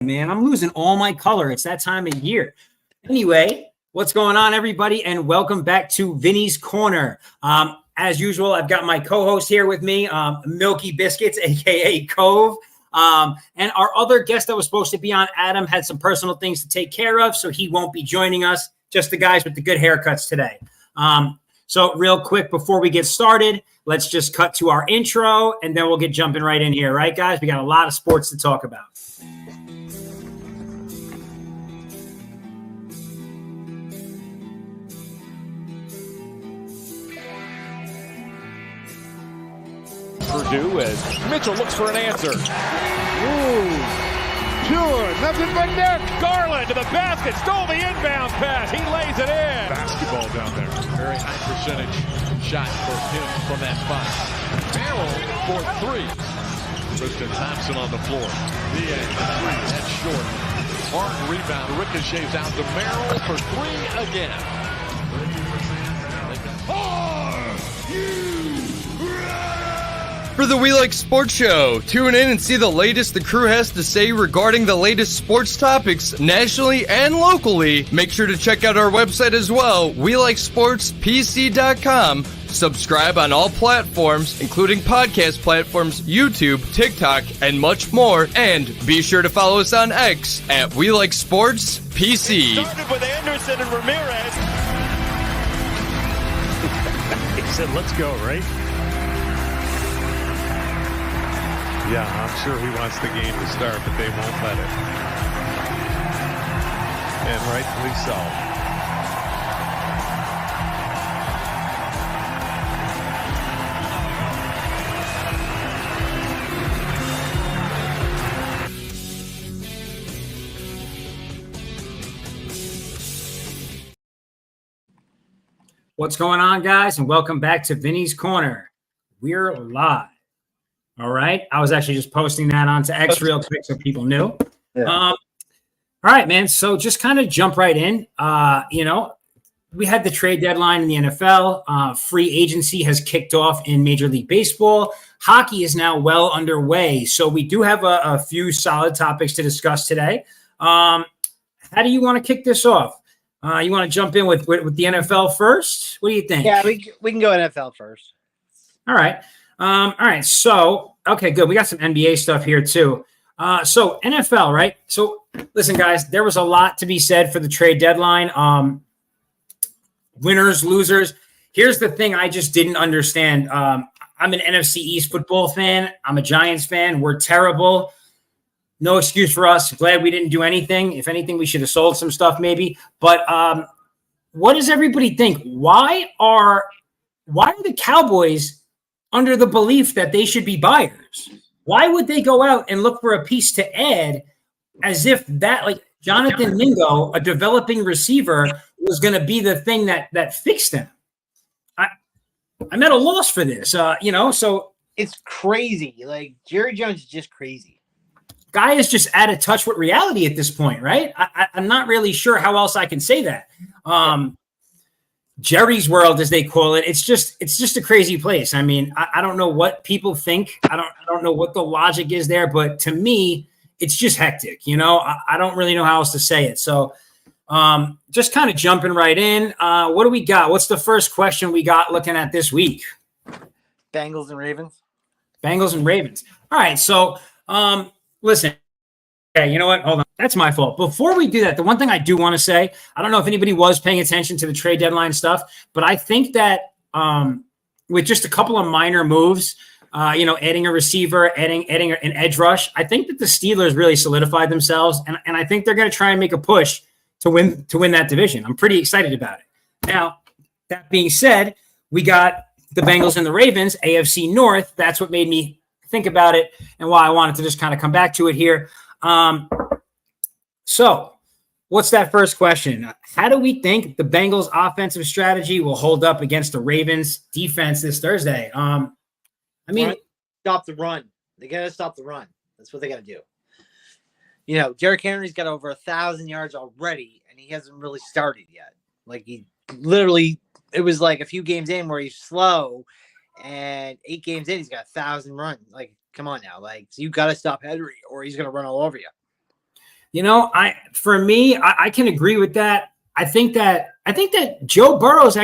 Man, I'm losing all my color. It's that time of year. Anyway, what's going on, everybody? And welcome back to Vinny's Corner. As usual, I've got my co-host here with me, Milky Biscuits, aka Cove. And our other guest that was supposed to be on, Adam, had some personal things to take care of, so he won't be joining us. Just the guys with the good haircuts today. So real quick, before we get started, let's just cut to our intro, and then we'll get jumping right in here. Right, guys? We got a lot of sports to talk about. Purdue as Mitchell looks for an answer. Ooh, pure, nothing but net. Garland to the basket, stole the inbound pass. He lays it in. Basketball down there. Very high percentage shot for him from that spot. Merrill for three. Tristan Thompson on the floor. Diaz for three. That's short. Hard rebound. Ricochets out to Merrill for three again. For the We Like Sports Show, tune in and see the latest the crew has to say regarding the latest sports topics nationally and locally. Make sure to check out our website as well, WeLikeSportsPC.com. Subscribe on all platforms, including podcast platforms, YouTube, TikTok, and much more. And be sure to follow us on X at WeLikeSportsPC. Started with Anderson and Ramirez. He said, let's go, right? Yeah, I'm sure he wants the game to start, but they won't let it. And rightfully so. What's going on, guys? And welcome back to Vinny's Corner. We're live. All right. I was actually just posting that onto X real quick so people knew. Yeah. All right, man. So just kind of jump right in. We had the trade deadline in the NFL. Free agency has kicked off in Major League Baseball. Hockey is now well underway. So we do have a few solid topics to discuss today. How do you want to kick this off? You want to jump in with the NFL first? What do you think? Yeah, we can go NFL first. All right. All right. So, okay, good. We got some NBA stuff here too. So NFL, right? So listen, guys, there was a lot to be said for the trade deadline. Winners, losers. Here's the thing I just didn't understand. I'm an NFC East football fan. I'm a Giants fan. We're terrible. No excuse for us. Glad we didn't do anything. If anything, we should have sold some stuff maybe. But what does everybody think? Why are the Cowboys under the belief that they should be buyers? Why would they go out and look for a piece to add as if that, like Jonathan Mingo, a developing receiver, was going to be the thing that fixed them? I'm at a loss for this, so. It's crazy. Like, Jerry Jones is just crazy. Guy is just out of touch with reality at this point, right? I'm not really sure how else I can say that. Jerry's world, as they call it, it's just a crazy place. I mean, I don't know what people think. I don't know what the logic is there, but to me, it's just hectic. I don't really know how else to say it. So just kind of jumping right in. What do we got? What's the first question we got looking at this week? Bengals and Ravens. Bengals and Ravens. All right. So listen. Okay, you know what? Hold on. That's my fault. Before we do that, the one thing I do want to say, I don't know if anybody was paying attention to the trade deadline stuff, but I think that with just a couple of minor moves, adding a receiver, adding an edge rush, I think that the Steelers really solidified themselves, and I think they're going to try and make a push to win that division. I'm pretty excited about it. Now, that being said, we got the Bengals and the Ravens, AFC North. That's what made me think about it and why I wanted to just kind of come back to it here. So what's that first question? How do we think the Bengals offensive strategy will hold up against the Ravens defense this Thursday? Stop the run. They got to stop the run. That's what they got to do. Derrick Henry's got over 1,000 yards already, and he hasn't really started yet. Like, he literally, it was like a few games in where he's slow, and 8 games in, he's got 1,000 runs. Like, come on now. Like, so you got to stop Henry, or he's going to run all over you. I can agree with that. I think that Joe Burrow's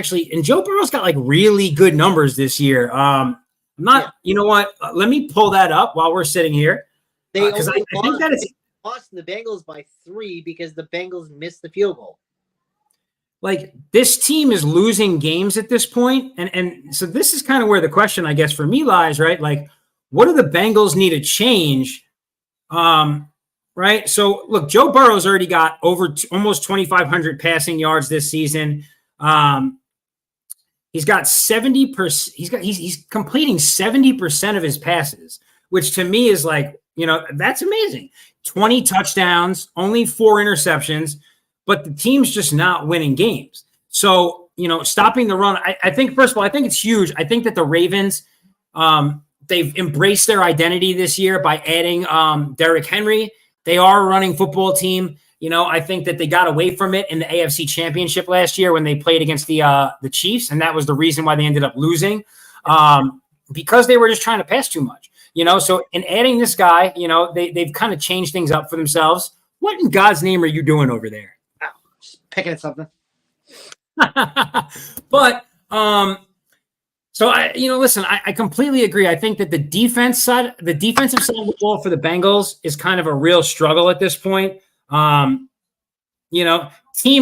Joe Burrow's got like really good numbers this year. You know what? Let me pull that up while we're sitting here. Because I think that it's lost the Bengals by 3 because the Bengals missed the field goal. Like this team is losing games at this point, and so this is kind of where the question, I guess, for me lies, right? Like, what do the Bengals need to change? Right. So look, Joe Burrow's already got over almost 2,500 passing yards this season. He's got 70%. He's completing 70% of his passes, which to me is like, that's amazing. 20 touchdowns, only 4 interceptions, but the team's just not winning games. So, stopping the run, I think, first of all, I think it's huge. I think that the Ravens, they've embraced their identity this year by adding Derrick Henry. They are a running football team. I think that they got away from it in the AFC Championship last year when they played against the Chiefs, and that was the reason why they ended up losing, because they were just trying to pass too much. So in adding this guy, they've kind of changed things up for themselves. What in God's name are you doing over there? Oh, just picking at something. But so listen, I completely agree. I think that the defensive side of the ball for the Bengals is kind of a real struggle at this point. Team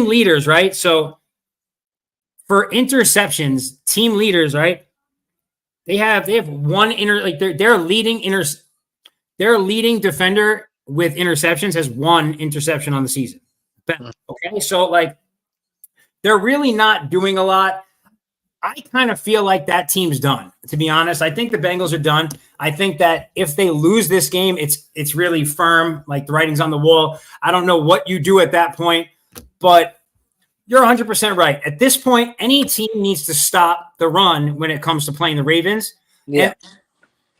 leaders, right? So for interceptions, team leaders, right? They have one their leading defender with interceptions has 1 interception on the season. Okay, so like they're really not doing a lot. I kind of feel like that team's done, to be honest. I think the Bengals are done. I think that if they lose this game, it's really firm, like the writing's on the wall. I don't know what you do at that point, but you're 100% right. At this point, any team needs to stop the run when it comes to playing the Ravens. Yeah. And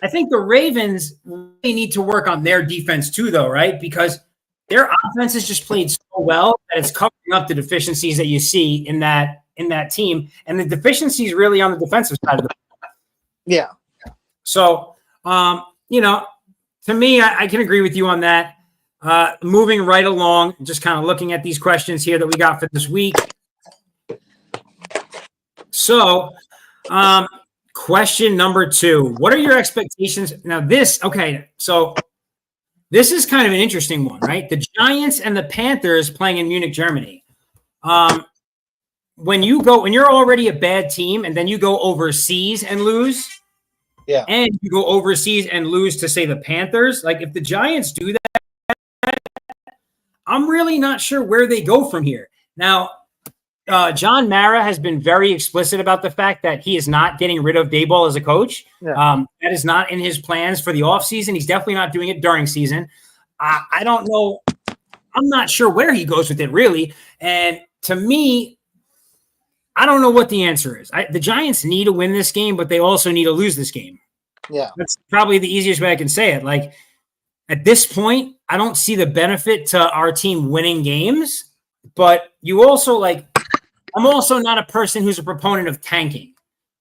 I think the Ravens really need to work on their defense too, though, right? Because their offense has just played so well that it's covering up the deficiencies that you see in that team, and the deficiencies really on the defensive side of the ball. Yeah. So, to me, I can agree with you on that. Moving right along, just kind of looking at these questions here that we got for this week. So, question number 2, what are your expectations? Now so this is kind of an interesting one, right? The Giants and the Panthers playing in Munich, Germany. When you're already a bad team and then you go overseas and lose, and you go overseas and lose to, say, the Panthers, like if the Giants do that, I'm really not sure where they go from here. Now, John Mara has been very explicit about the fact that he is not getting rid of Daboll as a coach. Yeah. That is not in his plans for the offseason. He's definitely not doing it during season. I don't know. I'm not sure where he goes with it, really. And to me, I don't know what the answer is. The Giants need to win this game, but they also need to lose this game. Yeah. That's probably the easiest way I can say it. Like, at this point, I don't see the benefit to our team winning games, but you also I'm also not a person who's a proponent of tanking.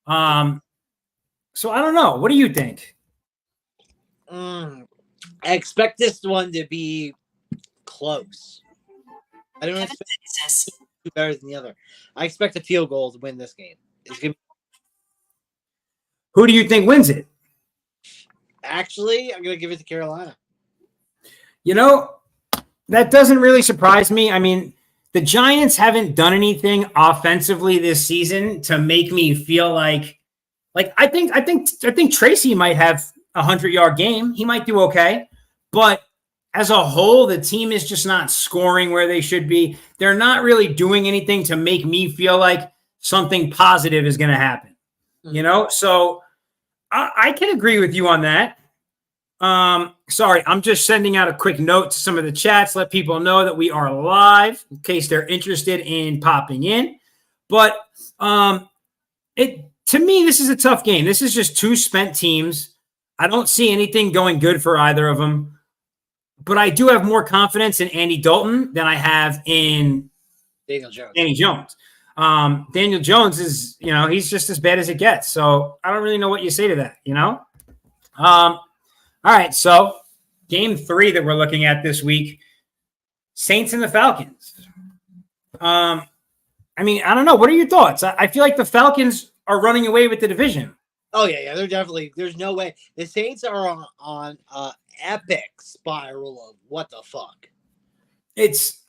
So I don't know. What do you think? I expect this one to be close. I don't expect it to be better than the other. I expect a field goal to win this game. Who do you think wins it? Actually, I'm going to give it to Carolina. That doesn't really surprise me. I mean, the Giants haven't done anything offensively this season to make me feel like I think Tracy might have a 100-yard game. He might do okay, but as a whole, the team is just not scoring where they should be. They're not really doing anything to make me feel like something positive is going to happen. So I can agree with you on that. Sorry, I'm just sending out a quick note to some of the chats, let people know that we are live in case they're interested in popping in. But to me, this is a tough game. This is just 2 spent teams. I don't see anything going good for either of them. But I do have more confidence in Andy Dalton than I have in Daniel Jones. Daniel Jones is, he's just as bad as it gets. So I don't really know what you say to that, All right, so game 3 that we're looking at this week, Saints and the Falcons. I mean, I don't know. What are your thoughts? I feel like the Falcons are running away with the division. Oh yeah, they're definitely. There's no way the Saints are on epic spiral of what the fuck. It's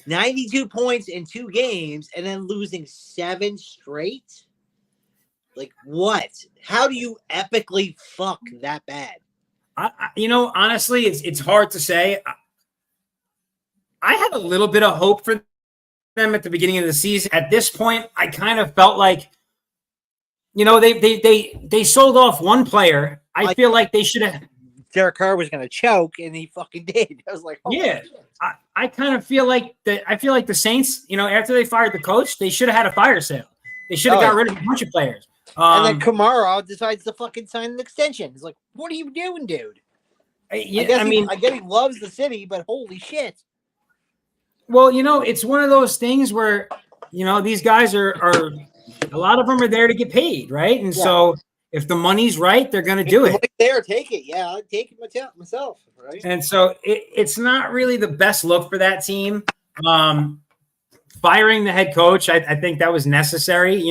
92 points in 2 games and then losing 7 straight. Like what? How do you epically fuck that bad? Honestly, it's hard to say. I had a little bit of hope for them at the beginning of the season. At this point, I kind of felt like, they sold off one player. I feel like they should have. Derek Carr was going to choke, and he fucking did. I was like, oh, yeah. I kind of feel like that. I feel like the Saints, after they fired the coach, they should have had a fire sale. They should have got rid of a bunch of players. And then Kamara decides to fucking sign an extension. He's like, "What are you doing, dude?" I guess he loves the city, but holy shit. Well, it's one of those things where, these guys are a lot of them are there to get paid, right? And so if the money's right, they're going to do it. There, take it. Yeah, I'd take it myself, right? And so it's not really the best look for that team. Firing the head coach, I think that was necessary,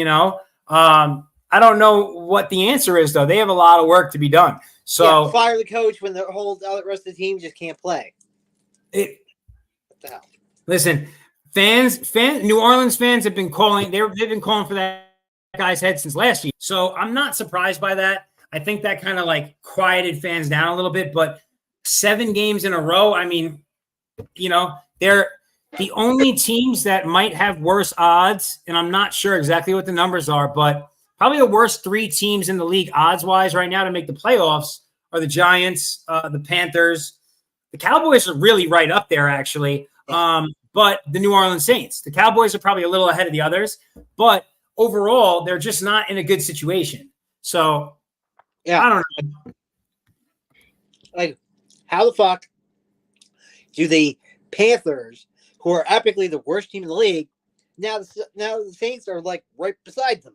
I don't know what the answer is, though. They have a lot of work to be done. So fire the coach when the whole rest of the team just can't play. What the hell? Listen, New Orleans fans have been calling. They've been calling for that guy's head since last year. So I'm not surprised by that. I think that kind of quieted fans down a little bit. But 7 games in a row, I mean, they're the only teams that might have worse odds, and I'm not sure exactly what the numbers are, but probably the worst 3 teams in the league odds-wise right now to make the playoffs are the Giants, the Panthers. The Cowboys are really right up there, actually. But the New Orleans Saints. The Cowboys are probably a little ahead of the others, but overall, they're just not in a good situation. So, I don't know. Like, how the fuck do the Panthers, who are epically the worst team in the league, now the Saints are right beside them?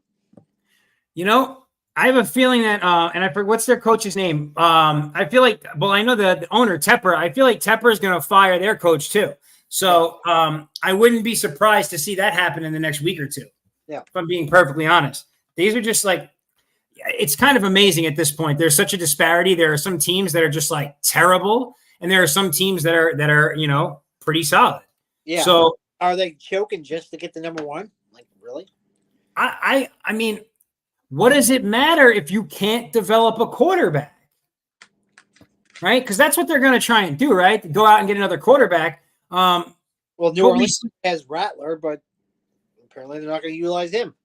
I have a feeling that, and I forget what's their coach's name. I feel like, I know the owner, Tepper. I feel like Tepper is going to fire their coach too. So I wouldn't be surprised to see that happen in the next week or two. Yeah. If I'm being perfectly honest. These are just it's kind of amazing at this point. There's such a disparity. There are some teams that are just terrible, and there are some teams that are pretty solid. Yeah. So are they choking just to get the number 1? Really? I mean, what does it matter if you can't develop a quarterback? Right? Because that's what they're going to try and do, right? Go out and get another quarterback. Well, New Orleans has Rattler, but apparently they're not going to utilize him.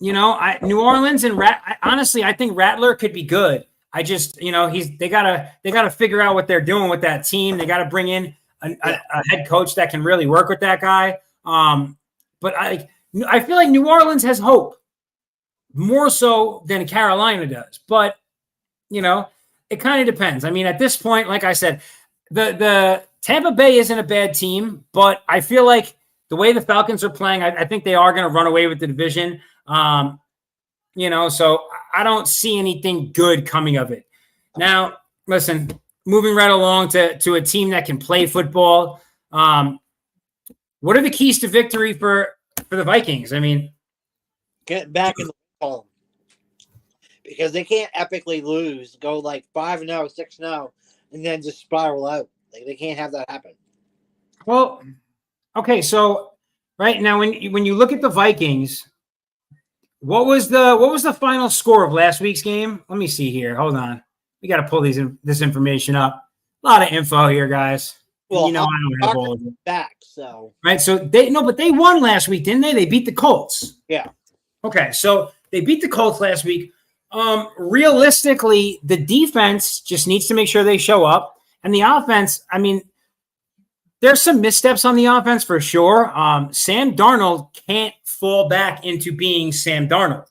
New Orleans and honestly, I think Rattler could be good. I just, they gotta figure out what they're doing with that team. They got to bring in a head coach that can really work with that guy. But I feel like New Orleans has hope more so than Carolina does. But it kind of depends. I mean, at this point, like I said, the Tampa Bay isn't a bad team, but I feel like the way the Falcons are playing, I think they are going to run away with the division. So I don't see anything good coming of it. Now, listen, moving right along to a team that can play football. What are the keys to victory for the Vikings? I mean, getting back in the column, because they can't epically lose, go 5-0, 6-0, and then just spiral out. They can't have that happen. Well, okay, so right now when you look at the Vikings, what was the final score of last week's game? Let me see here. Hold on, we got to pull this information up. A lot of info here, guys. Well, I don't have all of it back. So right, so they won last week, didn't they? They beat the Colts. Yeah. Okay, so they beat the Colts last week. Realistically, the defense just needs to make sure they show up. And the offense, I mean, there's some missteps on the offense for sure. Sam Darnold can't fall back into being Sam Darnold.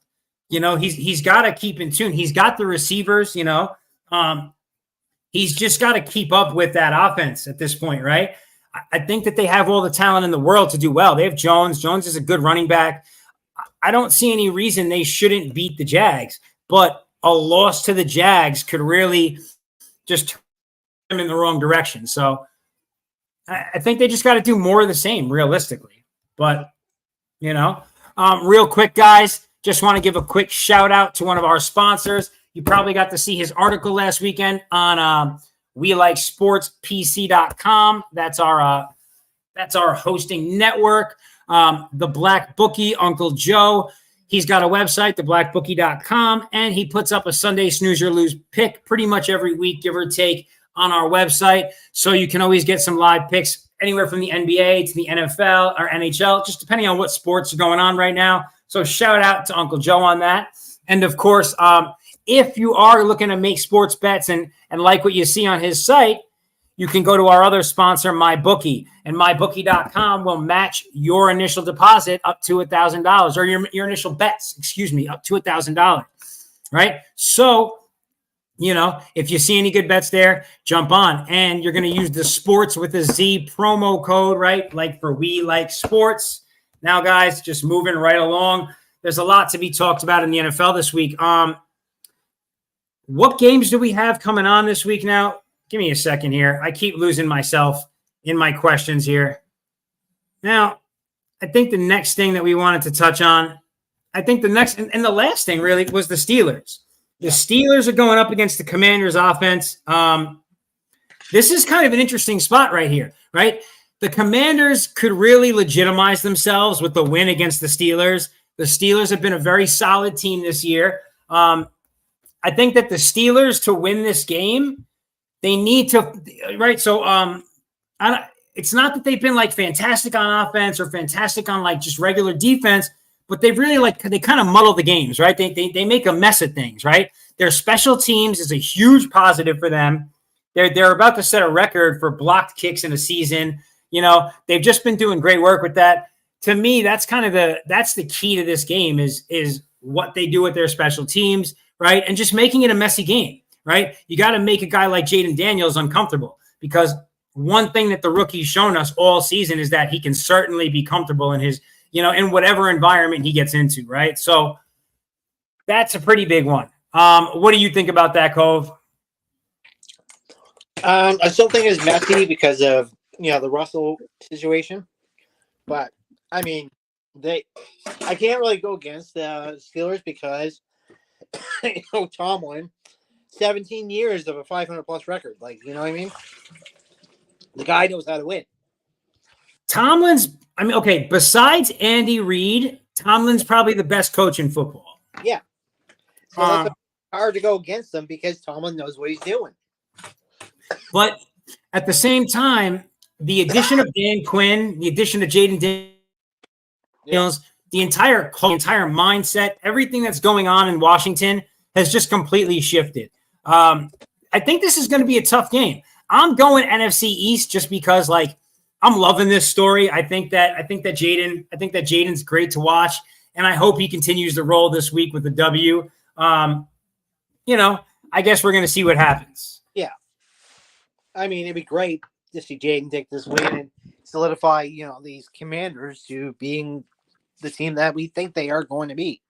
He's got to keep in tune. He's got the receivers, he's just got to keep up with that offense at this point, right? I think that they have all the talent in the world to do well. They have Jones. Jones is a good running back. I don't see any reason they shouldn't beat the Jags, but a loss to the Jags could really just turn them in the wrong direction. So I think they just got to do more of the same, realistically. But, real quick, guys, just want to give a quick shout out to one of our sponsors. You probably got to see his article last weekend on WeLikeSportsPC.com. That's our hosting network. The Black Bookie, Uncle Joe. He's got a website, theblackbookie.com, and he puts up a Sunday snooze or lose pick pretty much every week, give or take, on our website. So you can always get some live picks anywhere from the NBA to the NFL or NHL, just depending on what sports are going on right now. So shout out to Uncle Joe on that. And of course, if you are looking to make sports bets and like what you see on his site, you can go to our other sponsor, MyBookie, and MyBookie.com will match your initial deposit up to $1,000, or your initial bets, up to $1,000, right? So, if you see any good bets there, jump on. And you're going to use the sports with a Z promo code, right? Like for We Like Sports. Now, guys, just moving right along. There's a lot to be talked about in the NFL this week. What games do we have coming on this week now? Give me a second here. I keep losing myself in my questions here. Now, I think the next thing that we wanted to touch on, the last thing really was the Steelers. The Steelers are going up against the Commanders offense. This is kind of an interesting spot right here, right? The Commanders could really legitimize themselves with the win against the Steelers. The Steelers have been a very solid team this year. I think that the Steelers, to win this game, they need to, right? So it's not that they've been like fantastic on offense or fantastic on like just regular defense, but they've really they kind of muddle the games, right? They make a mess of things, right? Their special teams is a huge positive for them. They're about to set a record for blocked kicks in a season. They've just been doing great work with that. To me, that's the key to this game is what they do with their special teams, right? And just making it a messy game. Right? You got to make a guy like Jaden Daniels uncomfortable, because one thing that the rookie's shown us all season is that he can certainly be comfortable in his, in whatever environment he gets into. Right. So that's a pretty big one. What do you think about that, Cove? I still think it's messy because of, the Russell situation, but I mean, I can't really go against the Steelers because, Tomlin, 17 years of a 500-plus record. Like, you know what I mean? The guy knows how to win. Besides Andy Reid, Tomlin's probably the best coach in football. Yeah. So it's hard to go against him because Tomlin knows what he's doing. But at the same time, the addition of Dan Quinn, the addition of Jaden Daniels, the entire mindset, everything that's going on in Washington has just completely shifted. I think this is going to be a tough game. I'm going NFC East just because, I'm loving this story. I think that Jaden's great to watch, and I hope he continues to roll this week with the W. I guess we're going to see what happens. Yeah, I mean, it'd be great to see Jaden take this win and solidify, these Commanders to being the team that we think they are going to be.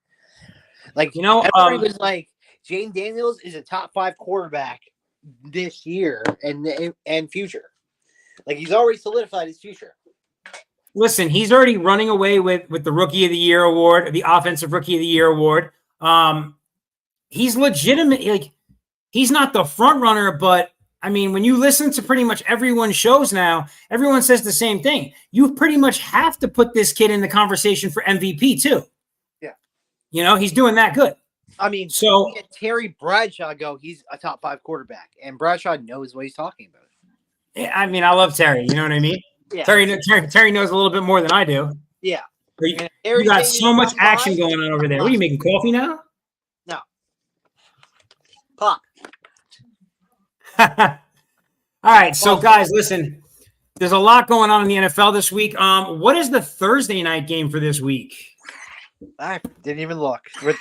Everybody was like, Jaden Daniels is a top 5 quarterback this year and future. He's already solidified his future. Listen, he's already running away with the Rookie of the Year award, the Offensive Rookie of the Year award. He's legitimate. He's not the front runner, but I mean, when you listen to pretty much everyone's shows now, everyone says the same thing. You pretty much have to put this kid in the conversation for MVP too. Yeah. He's doing that good. I mean, so Terry Bradshaw he's a top 5 quarterback, and Bradshaw knows what he's talking about. Yeah, I mean, I love Terry. You know what I mean? Yeah. Terry knows a little bit more than I do. Yeah. You got so much action going on over there. What are you making, coffee now? No. Pop. All right. So, guys, listen, there's a lot going on in the NFL this week. What is the Thursday night game for this week? I didn't even look. What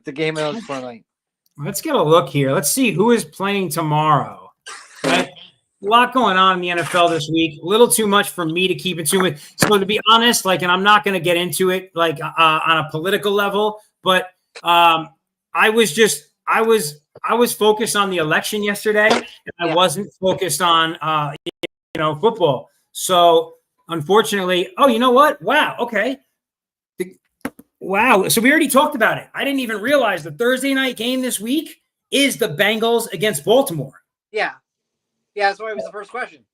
the game is for night. Let's get a look here. Let's see who is playing tomorrow. Right? A lot going on in the NFL this week. A little too much for me to keep in tune with. So to be honest, and I'm not going to get into it on a political level, but I was focused on the election yesterday, and I wasn't focused on football. So unfortunately, oh, you know what? Wow. Okay. Wow. So we already talked about it. I didn't even realize the Thursday night game this week is the Bengals against Baltimore. Yeah. Yeah, that's why it was the first question.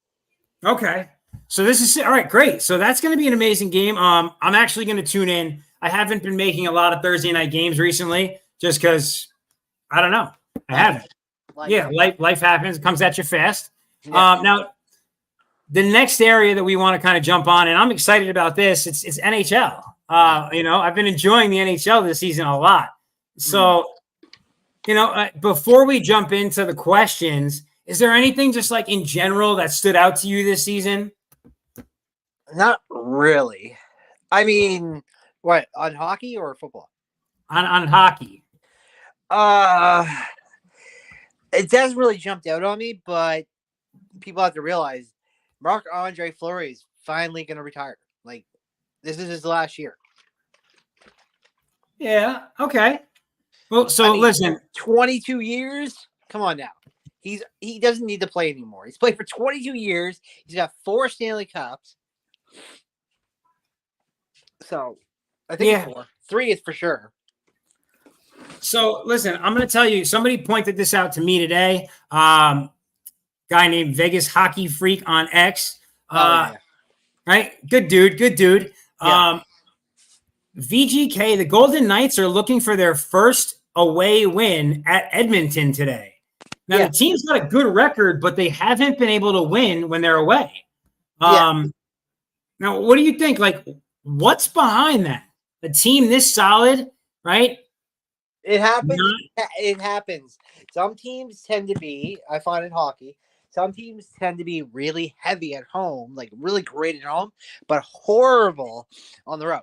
Okay. So this is all right. Great. So that's going to be an amazing game. I'm actually going to tune in. I haven't been making a lot of Thursday night games recently just because I don't know. I haven't. Life happens. It comes at you fast. Yeah. Now, the next area that we want to kind of jump on, and I'm excited about this, it's NHL. I've been enjoying the NHL this season a lot. So, before we jump into the questions, is there anything just like in general that stood out to you this season? Not really. I mean, what, on hockey or football? On hockey. It doesn't really jumped out on me, but people have to realize Marc-Andre Fleury is finally going to retire. Like, this is his last year. Yeah. Okay. Well, so listen, 22 years. Come on now. He doesn't need to play anymore. He's played for 22 years. He's got 4 Stanley Cups. So I think 4. 3 is for sure. So listen, I'm going to tell you. Somebody pointed this out to me today. Guy named Vegas Hockey Freak on X. Right? Good dude. Yeah. VGK, the Golden Knights are looking for their first away win at Edmonton today. Now, the team's got a good record, but they haven't been able to win when they're away. Now, what do you think? Like, what's behind that? A team this solid, right? It happens. It happens. Some teams tend to be, I find in hockey, some teams tend to be really heavy at home, like really great at home, but horrible on the road.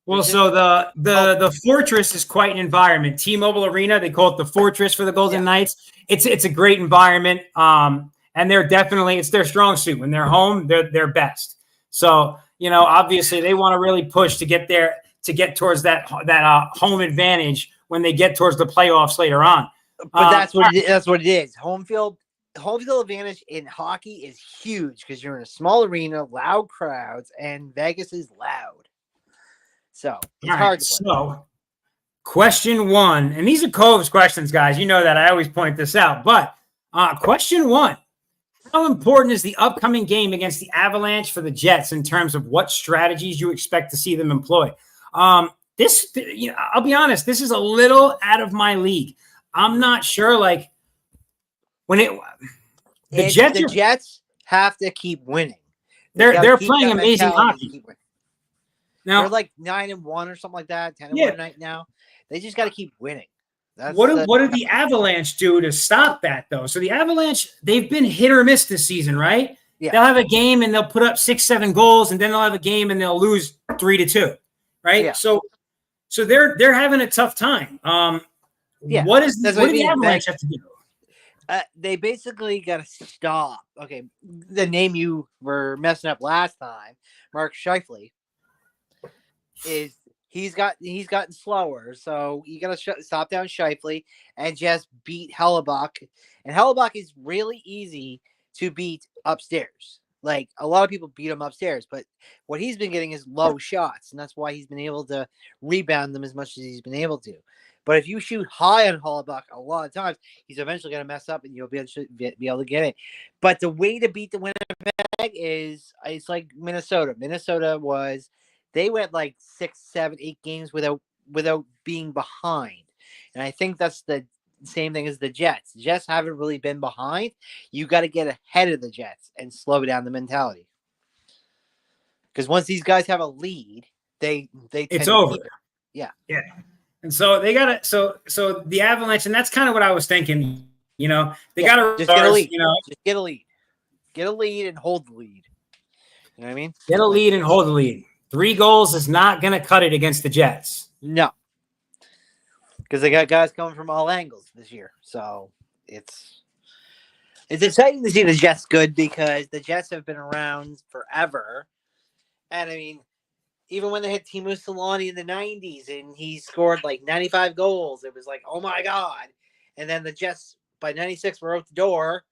Well, so the Fortress is quite an environment. T-Mobile Arena, they call it the Fortress for the Golden Knights. It's a great environment, and they're definitely, it's their strong suit. When they're home, they're best. So obviously they want to really push to get towards that home advantage when they get towards the playoffs later on. But that's what it is. Home field advantage in hockey is huge because you're in a small arena, loud crowds, and Vegas is loud. So it's hard to play. So, question 1, and these are Cove's questions, guys. You know that I always point this out. But question 1: how important is the upcoming game against the Avalanche for the Jets in terms of what strategies you expect to see them employ? I'll be honest, this is a little out of my league. I'm not sure. Like the Jets have to keep winning. They're playing amazing hockey. Now, they're like 9-1 or something like that, 10-1 right now. They just got to keep winning. What do the Avalanche do to stop that, though? So the Avalanche, they've been hit or miss this season, right? Yeah. They'll have a game and they'll put up 6-7 goals, and then they'll have a game and they'll lose 3-2, right? Yeah. So they're having a tough time. What do the Avalanche have to do? They basically got to stop. Okay, the name you were messing up last time, Mark Scheifele, he's gotten slower. So you got to stop down Scheifele and just beat Hellebuck. And Hellebuck is really easy to beat upstairs. Like, a lot of people beat him upstairs, but what he's been getting is low shots, and that's why he's been able to rebound them as much as he's been able to. But if you shoot high on Hellebuck a lot of times, he's eventually going to mess up, and you'll be able to get it. But the way to beat the Winnipeg is it's like Minnesota. They went like 6, 7, 8 games without being behind, and I think that's the same thing as the Jets. The Jets haven't really been behind. You got to get ahead of the Jets and slow down the mentality. Because once these guys have a lead, it's over. Yeah. And so they got to so the Avalanche, and that's kind of what I was thinking. They got to just get a lead. Just get a lead. Get a lead and hold the lead. You know what I mean? Get a lead and hold the lead. 3 goals is not going to cut it against the Jets. No. Because they got guys coming from all angles this year. So it's exciting to see the Jets good because the Jets have been around forever. And I mean, even when they had Teemu Selanne in the 90s and he scored like 95 goals, it was like, oh my God. And then the Jets by 96 were out the door.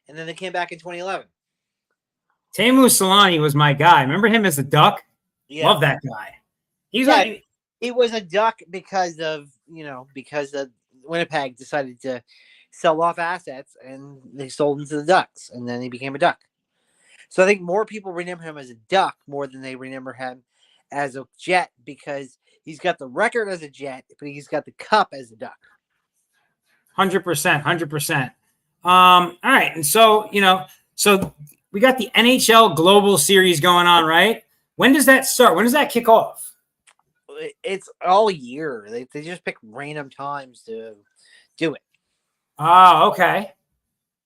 And then they came back in 2011. Teemu Solani was my guy. Remember him as the Duck? Yeah. Love that guy. He's Yeah, like, it was a Duck because of Winnipeg decided to sell off assets and they sold him to the Ducks, and then he became a Duck. So I think more people remember him as a Duck more than they remember him as a Jet because he's got the record as a Jet, but he's got the cup as a Duck. 100%. All right. And so, so we got the NHL Global Series going on, right? When does that start? When does that kick off? It's all year. They just pick random times to do it. Oh, okay.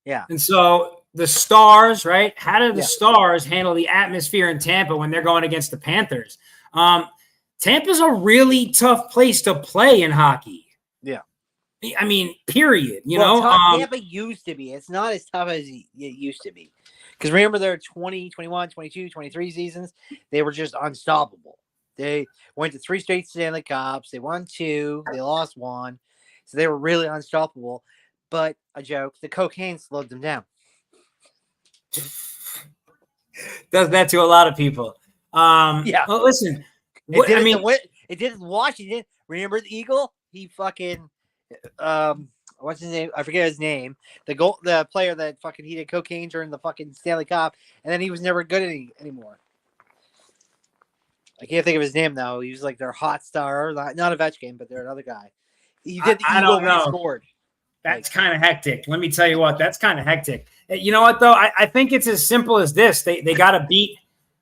Yeah. And so the Stars, right? How do the Stars handle the atmosphere in Tampa when they're going against the Panthers? Tampa's a really tough place to play in hockey. Yeah. I mean, period. Tampa used to be. It's not as tough as it used to be. Because remember their 20, 21, 22, 23 seasons? They were just unstoppable. They went to 3 straight Stanley Cups. They won 2. They lost 1. So they were really unstoppable. But a joke, the cocaine slowed them down. Does that to a lot of people. Yeah. Well, listen. It did in Washington. Remember the Eagle? He fucking what's his name? I forget his name. The player that fucking he did cocaine during the fucking Stanley Cup, and then he was never good anymore. I can't think of his name though. He was like their hot star, not Ovechkin, but they're another guy. He did the Eagle when he scored. That's kind of hectic. Let me tell you what. That's kind of hectic. You know what though? I think it's as simple as this. They got to beat.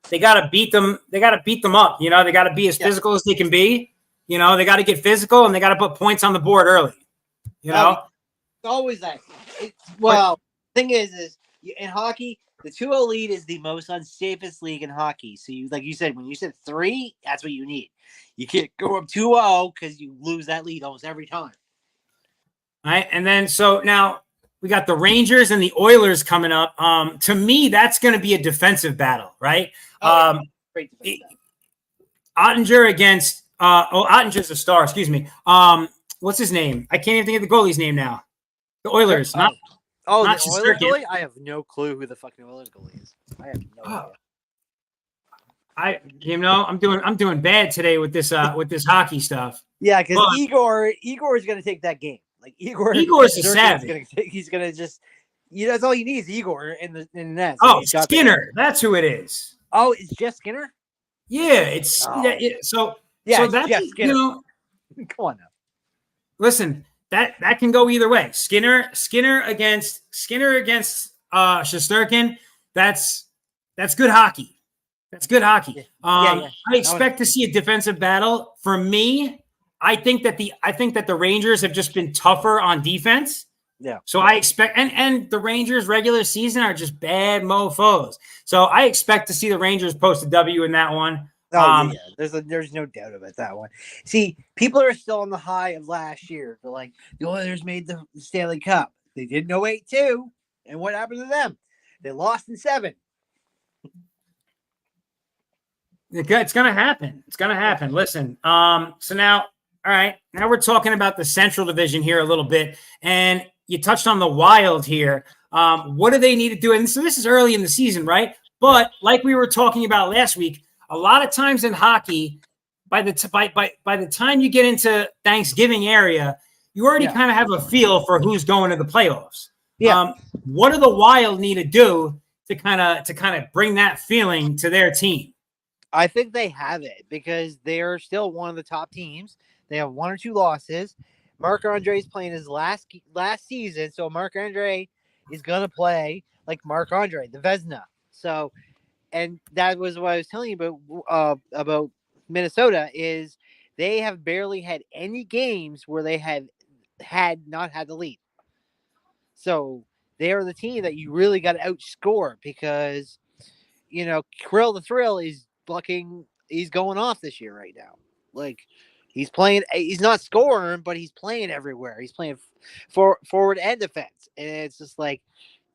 They got to beat them. They got to beat them up. They got to be as physical as they can be. They got to get physical and they got to put points on the board early. It's always that. Thing is in hockey, the 2-0 lead is the most unsafest league in hockey. So like you said, when you said 3, that's what you need. You can't go up 2-0 because you lose that lead almost every time. All right, and then so now we got the Rangers and the Oilers coming up. To me, that's going to be a defensive battle, right? Great defense. Ottinger against Ottinger's a star. Excuse me. What's his name? I can't even think of the goalie's name now. The Oilers. Not the Oilers Shesterkin. goalie? I have no clue who the fucking Oilers goalie is. I have no idea. I'm doing bad today with this hockey stuff. Yeah, because Igor is going to take that game. Like Igor's a savage. He's going to just that's all you need is Igor in the net. So Skinner. That's who it is. Oh, it's Jeff Skinner? Yeah, it's so that's Jeff Skinner. Come on now. Listen, that can go either way. Skinner against Shesterkin. That's good hockey. That's good hockey. I expect to see a defensive battle. For me, I think that the Rangers have just been tougher on defense. Yeah. So I expect and the Rangers regular season are just bad mofos. So I expect to see the Rangers post a W in that one. There's no doubt about that one. See, people are still on the high of last year. They're like, the Oilers made the Stanley Cup. They did 08 too. And what happened to them? They lost in 7. It's gonna happen. It's gonna happen. Listen. So now, all right. Now we're talking about the Central Division here a little bit, and you touched on the Wild here. What do they need to do? And so this is early in the season, right? But like we were talking about last week, a lot of times in hockey, by the time you get into Thanksgiving area, you already kind of have a feel for who's going to the playoffs. Yeah. What do the Wild need to do to kind of bring that feeling to their team? I think they have it because they are still one of the top teams. They have 1 or 2 losses. Marc-Andre is playing his last season, so Marc-Andre is gonna play like Marc-Andre, the Vezina. So. And that was what I was telling you about Minnesota is they have barely had any games where they had not had the lead. So they are the team that you really got to outscore because, Krill the Thrill is he's going off this year right now. Like he's playing, he's not scoring, but he's playing everywhere. He's playing forward and defense. And it's just like,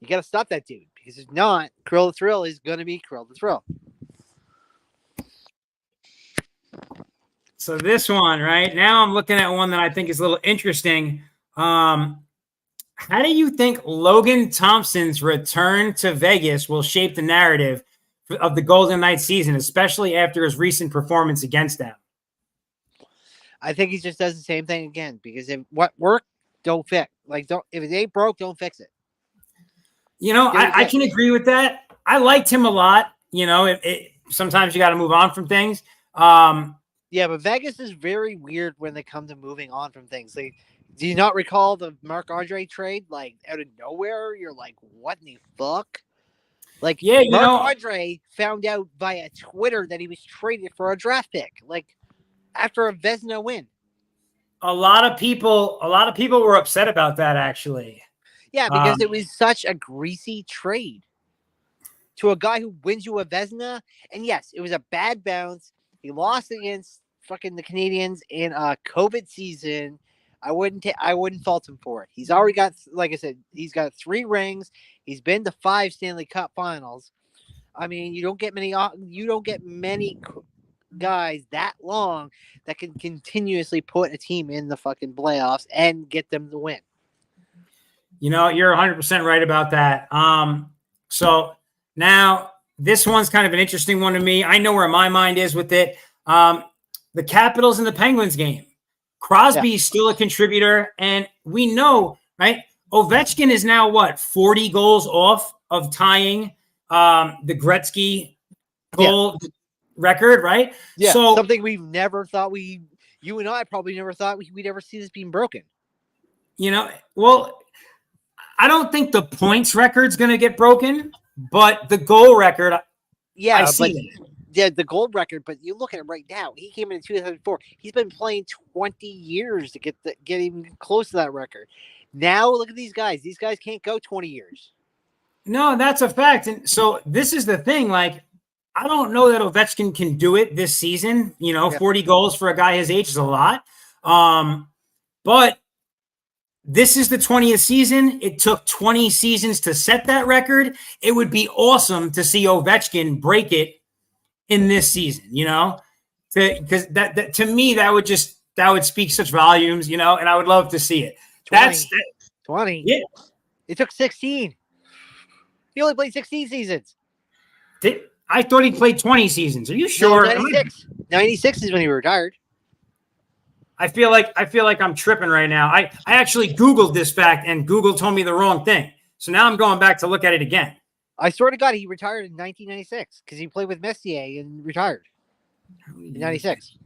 you got to stop that dude because if not, Krill the Thrill is going to be Krill the Thrill. So this one, right now, I'm looking at one that I think is a little interesting. How do you think Logan Thompson's return to Vegas will shape the narrative of the Golden Knights season, especially after his recent performance against them. I think he just does the same thing again because if what worked, don't fix. Like, don't if it ain't broke, don't fix it. You know, I can agree with that. I liked him a lot. You know, sometimes you got to move on from things. Yeah, but Vegas is very weird when they come to moving on from things. Like, do you not recall the Marc-Andre trade? Like, out of nowhere, you're like, what in the fuck? Like, yeah, Marc-Andre found out via Twitter that he was traded for a draft pick. Like, after a Vezina win. A lot of people were upset about that, actually. Yeah, because it was such a greasy trade to a guy who wins you a Vezina. And yes, it was a bad bounce. He lost against fucking the Canadians in a COVID season. I wouldn't fault him for it. He's already got, like I said, he's got 3 rings. He's been to 5 Stanley Cup Finals. I mean, you don't get many guys that long that can continuously put a team in the fucking playoffs and get them to win. You know, you're 100% right about that. So now this one's kind of an interesting one to me. I know where my mind is with it. The Capitals and the Penguins game. Crosby's still a contributor, and we know, right? Ovechkin is now 40 goals off of tying the Gretzky goal record, right? Yeah, so something we've never thought you and I probably never thought we'd ever see this being broken. You know, well, I don't think the points record's going to get broken, but the goal record, yeah, the gold record. But you look at it right now. He came in 2004. He's been playing 20 years to get even close to that record. Now look at these guys. These guys can't go 20 years. No, that's a fact. And so this is the thing. Like, I don't know that Ovechkin can do it this season. You know, 40 goals for a guy his age is a lot. But this is the 20th season. It took 20 seasons to set that record. It would be awesome to see Ovechkin break it in this season, you know, because that to me, that would speak such volumes, you know, and I would love to see it. 20. Yeah. It took 16. He only played 16 seasons. I thought he played 20 seasons. Are you sure? No, 96. 96 is when he retired. I feel like I'm tripping right now. I actually Googled this fact and Google told me the wrong thing. So now I'm going back to look at it again. I swear to God, he retired in 1996 because he played with Messier and retired in 96.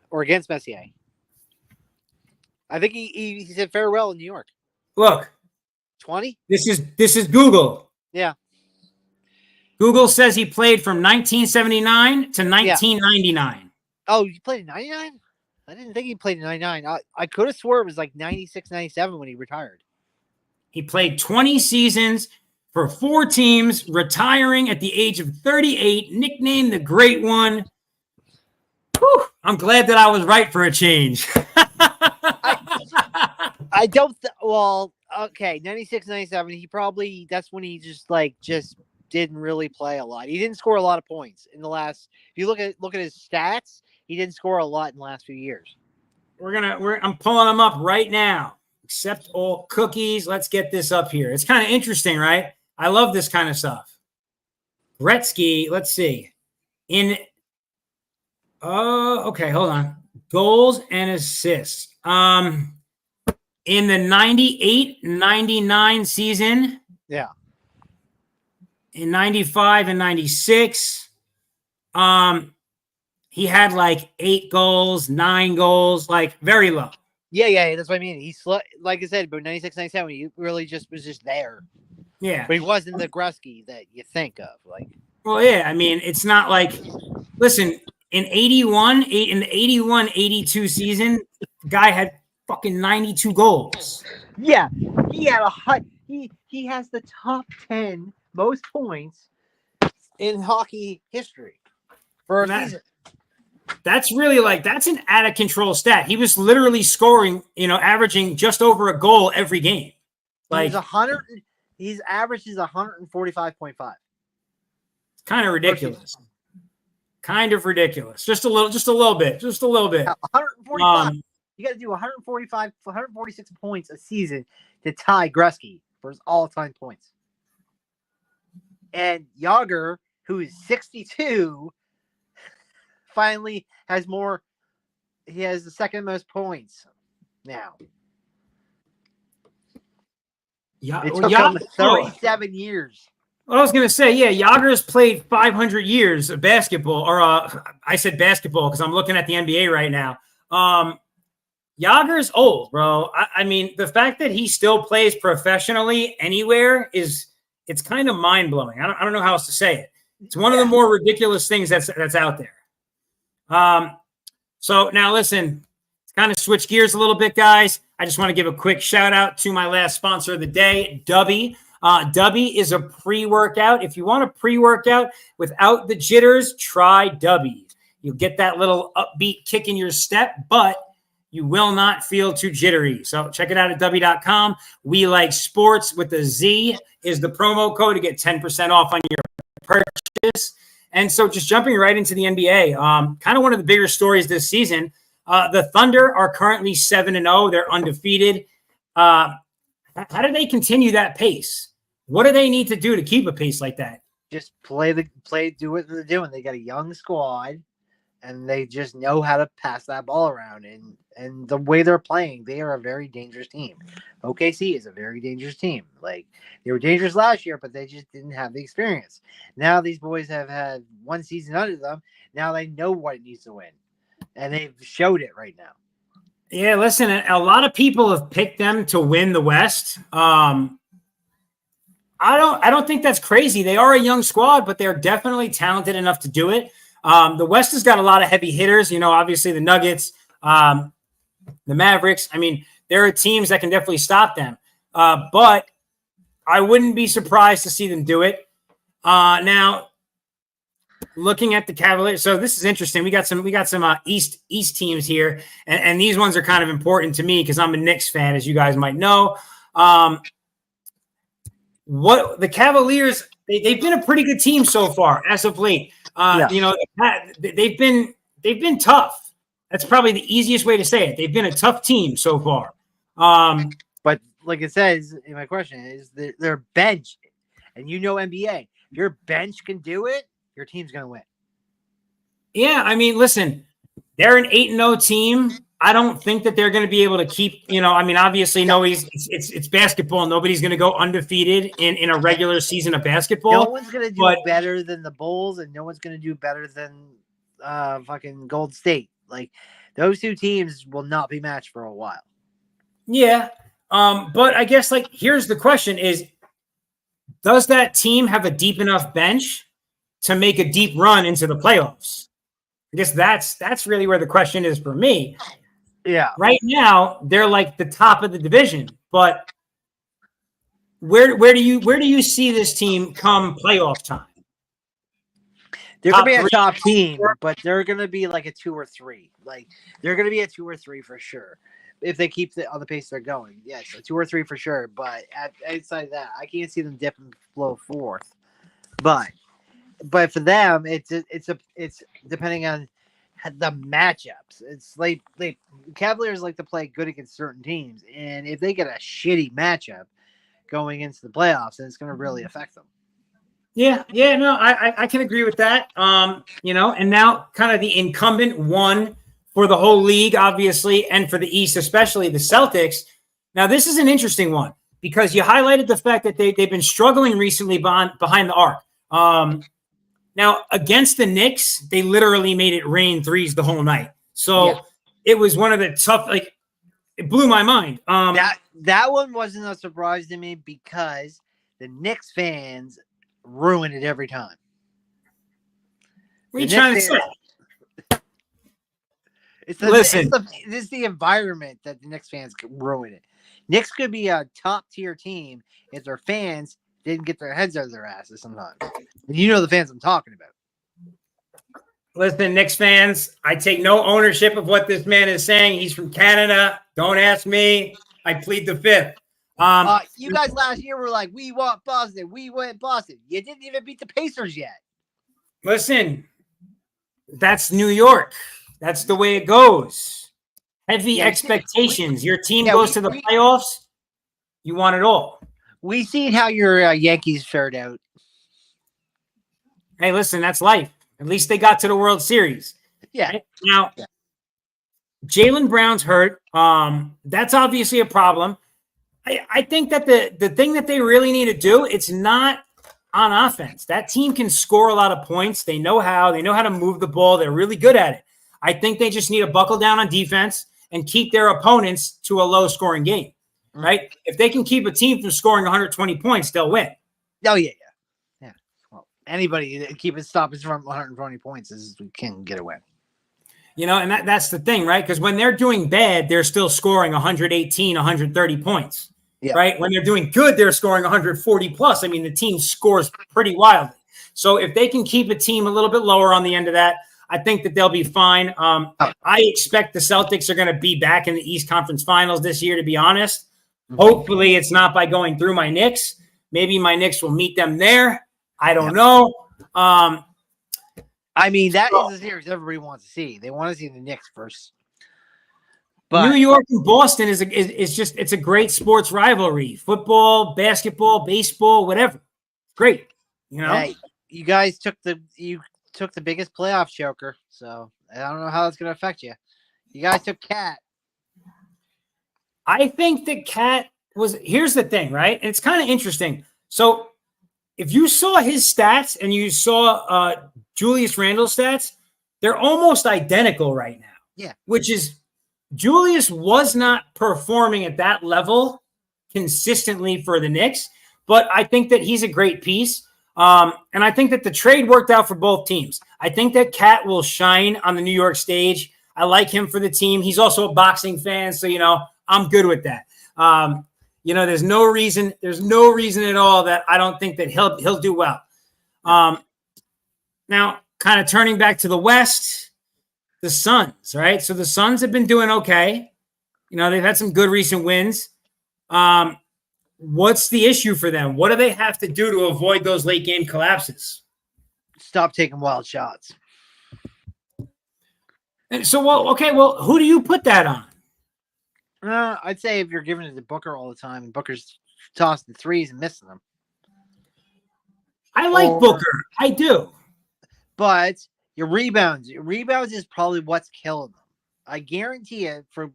Or against Messier. I think he said farewell in New York. Look. 20? This is Google. Yeah. Google says he played from 1979 to 1999. Yeah. Oh, you played in 99? I didn't think he played in 99. I could have swore it was like 96, 97 when he retired. He played 20 seasons for 4 teams, retiring at the age of 38, nicknamed the Great One. Whew, I'm glad that I was right for a change. I don't well, okay, 96, 97, he probably, that's when he just didn't really play a lot. He didn't score a lot of points in the last, if you look at his stats, he didn't score a lot in the last few years. I'm pulling them up right now. Accept all cookies. Let's get this up here. It's kind of interesting, right? I love this kind of stuff. Gretzky, let's see. Okay, hold on. Goals and assists. In the 98-99 season. Yeah. In 95 and 96, he had like 8 goals, 9 goals, like very low. Yeah, that's what I mean. He's like I said, but 96, 97, he really was just there. Yeah. But he wasn't the Gretzky that you think of. Well, yeah, I mean, it's not like, listen, in the 81-82 season, the guy had fucking 92 goals. Yeah, he had he has the top 10 most points in hockey history for a season. That's really that's an out of control stat. He was literally scoring, averaging just over a goal every game. His average is 145.5. It's kind of ridiculous. Just a little bit. 145. You got to do 146 points a season to tie Gretzky for his all-time points. And Yager, who is 62, finally has more. He has the second most points now. Yeah, It took him 37 years. Well, I was going to say, yeah, Yager's played 500 years of basketball, or I said basketball because I'm looking at the NBA right now. Yager's old, bro. I mean, the fact that he still plays professionally anywhere it's kind of mind blowing. I don't know how else to say it. It's one of the more ridiculous things that's out there. So now listen, kind of switch gears a little bit, guys. I just want to give a quick shout out to my last sponsor of the day, Dubby. Dubby is a pre-workout. If you want a pre-workout without the jitters, try Dubby. You'll get that little upbeat kick in your step, but you will not feel too jittery. So check it out at Dubby.com. We Like Sports with a Z is the promo code to get 10% off on your purchase. And so just jumping right into the NBA, kind of one of the bigger stories this season. The Thunder are currently 7-0. They're undefeated. How do they continue that pace? What do they need to do to keep a pace like that? Just do what they're doing. They got a young squad, and they just know how to pass that ball around. And the way they're playing, they are a very dangerous team. OKC is a very dangerous team. Like, they were dangerous last year, but they just didn't have the experience. Now these boys have had one season under them. Now they know what it needs to win, and they've showed it right now. Yeah, listen, a lot of people have picked them to win the West. I don't think that's crazy. They are a young squad, but they're definitely talented enough to do it. The West has got a lot of heavy hitters. You know, obviously the Nuggets, the Mavericks. I mean, there are teams that can definitely stop them. But I wouldn't be surprised to see them do it. Now, looking at the Cavaliers, so this is interesting. We got some East teams here, and these ones are kind of important to me because I'm a Knicks fan, as you guys might know. What the Cavaliers, they've been a pretty good team so far as of late. You know, they've been tough. That's probably the easiest way to say it. They've been a tough team so far. But like it says, my question is, their bench, and you know NBA, if your bench can do it, your team's going to win. Yeah, I mean, listen, they're an 8-0 team. I don't think that they're going to be able to keep, I mean, obviously, it's basketball. Nobody's going to go undefeated in a regular season of basketball. No one's going to do better than the Bulls, and no one's going to do better than fucking Gold State. Like, those two teams will not be matched for a while. Yeah, but I guess, like, here's the question is, does that team have a deep enough bench to make a deep run into the playoffs? I guess that's really where the question is for me. Yeah. Right now, they're like the top of the division, but where do you see this team come playoff time? They're going to be a top team, but they're going to be like a 2 or 3. Like, they're going to be a 2 or 3 for sure. If they keep on the pace they're going. Yes, a 2 or 3 for sure. But outside that, I can't see them dipping below 4th. But for them, it's depending on the matchups. It's like Cavaliers like to play good against certain teams, and if they get a shitty matchup going into the playoffs, then it's going to really affect them. Yeah, no, I can agree with that. And now kind of the incumbent one for the whole league, obviously, and for the East, especially the Celtics. Now, this is an interesting one because you highlighted the fact that they've been struggling recently behind the arc. Now, against the Knicks, they literally made it rain threes the whole night. So It was one of the tough, like, it blew my mind. That one wasn't a surprise to me because the Knicks fans ruin it every time. What are you trying to say? This is the environment that the Knicks fans ruin it. Knicks could be a top-tier team if their fans didn't get their heads out of their asses sometimes. And you know the fans I'm talking about. Listen, Knicks fans, I take no ownership of what this man is saying. He's from Canada. Don't ask me. I plead the fifth. You guys last year were like, we want Boston. We went Boston. You didn't even beat the Pacers yet. Listen, that's New York. That's the way it goes. Heavy expectations. Your team goes to the playoffs. You want it all. We seen how your Yankees fared out. Hey, listen, that's life. At least they got to the World Series. Yeah. Right? Now, Jaylen Brown's hurt. That's obviously a problem. I think that the thing that they really need to do, it's not on offense. That team can score a lot of points. They know how. They know how to move the ball. They're really good at it. I think they just need to buckle down on defense and keep their opponents to a low-scoring game, right? If they can keep a team from scoring 120 points, they'll win. Oh, yeah. Well, anybody keep it stopping from 120 points can get a win. And that's the thing, right? Because when they're doing bad, they're still scoring 118, 130 points, right? When they're doing good, they're scoring 140 plus. I mean, the team scores pretty wildly. So if they can keep a team a little bit lower on the end of that, I think that they'll be fine. I expect the Celtics are going to be back in the East Conference Finals this year, to be honest. Hopefully it's not by going through my Knicks. Maybe my Knicks will meet them there. I don't know. I mean, that is a series everybody wants to see. They want to see the Knicks first. But New York and Boston is just it's a great sports rivalry. Football, basketball, baseball, whatever. Great. Hey, you guys took the biggest playoff choker, so I don't know how it's going to affect you. You guys took Cat. I think that Cat was – here's the thing, right? And it's kind of interesting. So if you saw his stats and you saw Julius Randle's stats, they're almost identical right now. Yeah. Which is Julius was not performing at that level consistently for the Knicks, but I think that he's a great piece. And I think that the trade worked out for both teams. I think that Cat will shine on the New York stage. I like him for the team. He's also a boxing fan, so I'm good with that. There's no reason at all that I don't think that he'll do well. Now, kind of turning back to the West, the Suns, right? So the Suns have been doing okay. They've had some good recent wins. What's the issue for them? What do they have to do to avoid those late game collapses? Stop taking wild shots. And so, who do you put that on? I'd say if you're giving it to Booker all the time and Booker's tossing threes and missing them. I like Booker. I do. But your rebounds is probably what's killing them. I guarantee it for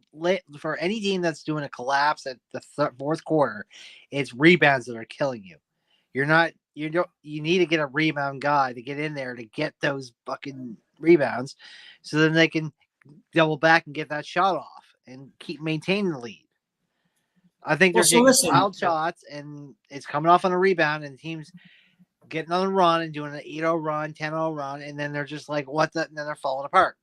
any team that's doing a collapse at the fourth quarter, it's rebounds that are killing you. You need to get a rebound guy to get in there to get those fucking rebounds, so then they can double back and get that shot off and keep maintaining the lead. I think they're taking wild shots and it's coming off on a rebound and the team's getting on a run and doing an 8-0 run, 10-0 run, and then they're just like, what the? And then they're falling apart.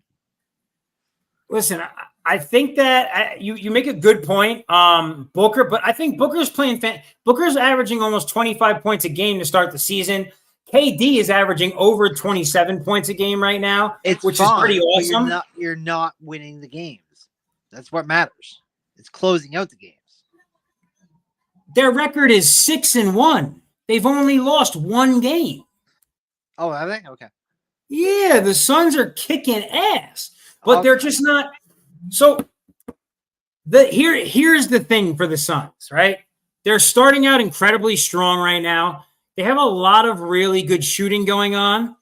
Listen, I think that you make a good point, Booker, but I think Booker's Booker's averaging almost 25 points a game to start the season. KD is averaging over 27 points a game right now, which is pretty awesome. You're not winning the games. That's what matters. It's closing out the games. Their record is 6-1. They've only lost one game. Oh, have they? Okay. Yeah, the Suns are kicking ass. But they're just not. So here's the thing for the Suns, right? They're starting out incredibly strong right now. They have a lot of really good shooting going on.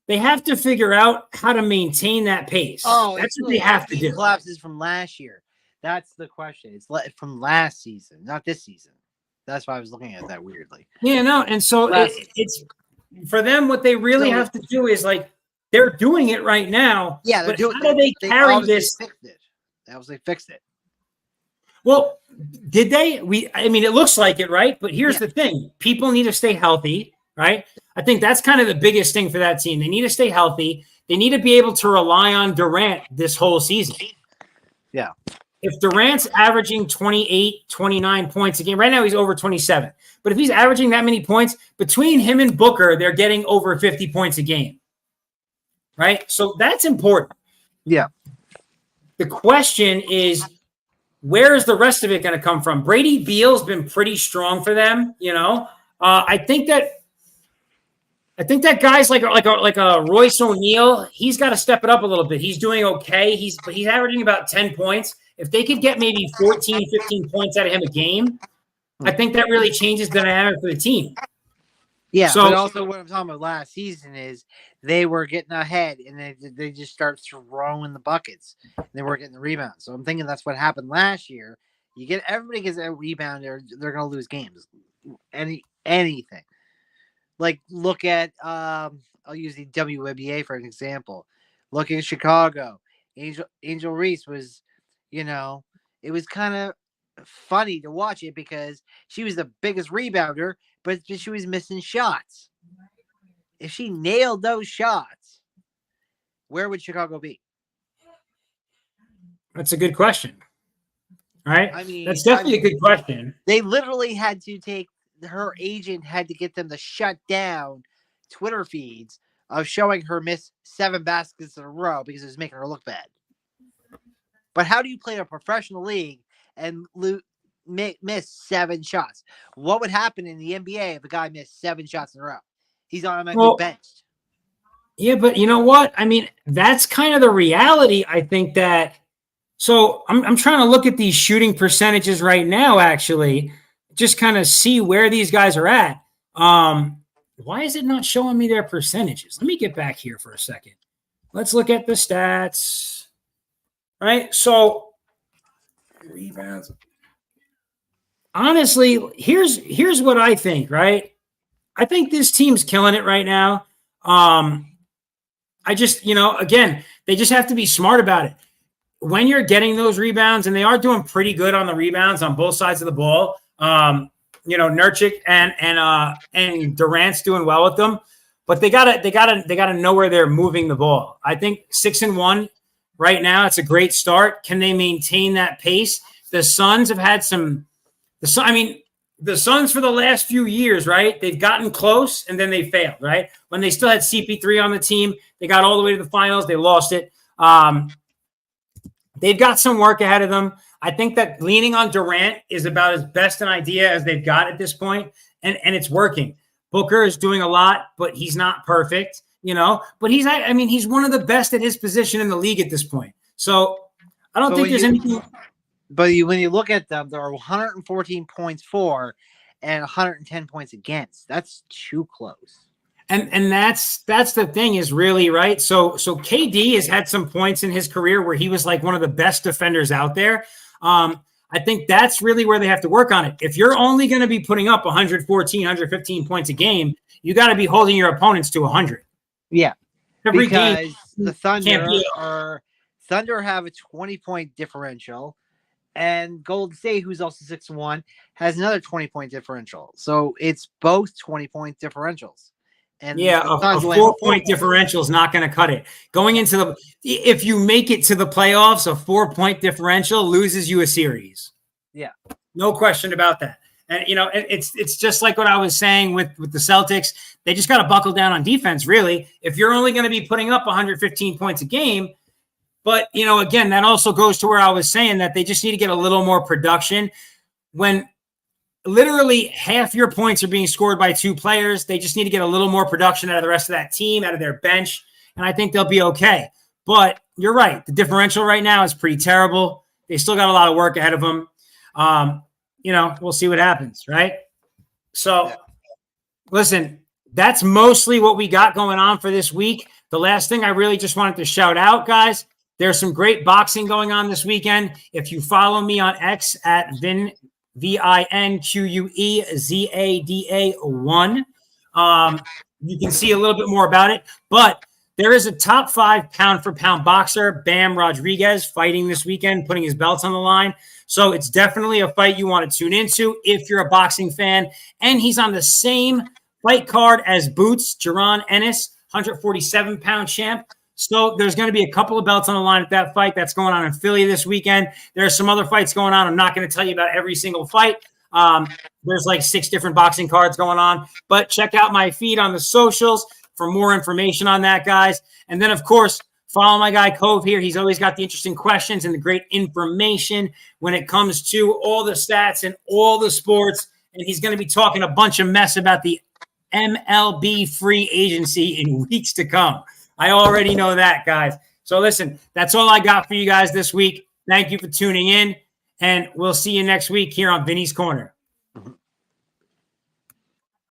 They have to figure out how to maintain that pace. That's what they have to do. Collapses from last year. That's the question. It's from last season, not this season. That's why I was looking at that weirdly. Yeah, no. And so it's for them, what they really have to do is they're doing it right now. Yeah, but how do they carry this? They obviously fixed it. Well, did they? It looks like it, right? But here's the thing. People need to stay healthy, right? I think that's kind of the biggest thing for that team. They need to stay healthy. They need to be able to rely on Durant this whole season. Yeah. If Durant's averaging 28, 29 points a game, right now he's over 27. But if he's averaging that many points, between him and Booker, they're getting over 50 points a game. Right? So that's important. Yeah. The question is, where is the rest of it going to come from? Brady Beal's been pretty strong for them, I think that guy's like a Royce O'Neal. He's got to step it up a little bit. He's doing okay. He's averaging about 10 points. If they could get maybe 14, 15 points out of him a game, I think that really changes the dynamic for the team. Yeah, So but also what I'm talking about last season is they were getting ahead and they just start throwing the buckets. And they weren't getting the rebounds. So I'm thinking that's what happened last year. Everybody gets a rebound, they're gonna lose games. Anything. Like look at I'll use the WNBA for an example. Look at Chicago. Angel Reese was, it was kind of funny to watch it because she was the biggest rebounder, but she was missing shots. If she nailed those shots, where would Chicago be? that's a good question. All right. I mean, that's definitely a good question. They literally had to her agent had to get them to shut down Twitter feeds of showing her miss 7 baskets in a row because it was making her look bad. But how do you play a professional league and miss 7 shots? What would happen in the NBA if a guy missed 7 shots in a row? He's automatically benched. Yeah, but you know what? I mean, that's kind of the reality. I think that. So I'm trying to look at these shooting percentages right now, actually, just kind of see where these guys are at. Why is it not showing me their percentages? Let me get back here for a second. Let's look at the stats. Right? So rebounds. Honestly, here's what I think, right? I think this team's killing it right now. I just, again, they just have to be smart about it. When you're getting those rebounds, and they are doing pretty good on the rebounds on both sides of the ball. Nurkic and Durant's doing well with them, but they gotta know where they're moving the ball. I think 6-1 right now. It's a great start. Can they maintain that pace? The Suns have had the Suns for the last few years, right? They've gotten close and then they failed, right? When they still had CP3 on the team, they got all the way to the finals. They lost it. They've got some work ahead of them. I think that leaning on Durant is about as best an idea as they've got at this point, and it's working. Booker is doing a lot, but he's not perfect, But he's one of the best at his position in the league at this point. So I don't think there's anything. But when you look at them, there are 114 points for and 110 points against. That's too close. And that's the thing is really right. So KD has had some points in his career where he was like one of the best defenders out there. I think that's really where they have to work on it. If you're only going to be putting up 114, 115 points a game, you got to be holding your opponents to 100. Yeah, every because game the Thunder have a 20-point differential, and Golden State, who's also 6-1, has another 20-point differential. So it's both 20-point differentials. And yeah, a 4-point differential is not going to cut it. Going into if you make it to the playoffs, a 4-point differential loses you a series. Yeah, no question about that. And it's just like what I was saying with the Celtics. They just got to buckle down on defense. Really, if you're only going to be putting up 115 points a game, but again, that also goes to where I was saying that they just need to get a little more production when. Literally half your points are being scored by 2 players. They just need to get a little more production out of the rest of that team, out of their bench, and I think they'll be okay. But you're right. The differential right now is pretty terrible. They still got a lot of work ahead of them. We'll see what happens, right? So, listen, that's mostly what we got going on for this week. The last thing I really just wanted to shout out, guys, there's some great boxing going on this weekend. If you follow me on X at VinQueZada1. You can see a little bit more about it, but there is a top 5 pound-for-pound boxer, Bam Rodriguez, fighting this weekend, putting his belts on the line. So it's definitely a fight you want to tune into if you're a boxing fan. And he's on the same fight card as Boots, Jaron Ennis, 147-pound champ. So there's going to be a couple of belts on the line at that fight that's going on in Philly this weekend. There's some other fights going on. I'm not going to tell you about every single fight. There's like 6 different boxing cards going on. But check out my feed on the socials for more information on that, guys. And then, of course, follow my guy Cove here. He's always got the interesting questions and the great information when it comes to all the stats and all the sports. And he's going to be talking a bunch of mess about the MLB free agency in weeks to come. I already know that, guys. So listen, that's all I got for you guys this week. Thank you for tuning in, and we'll see you next week here on Vinny's Corner.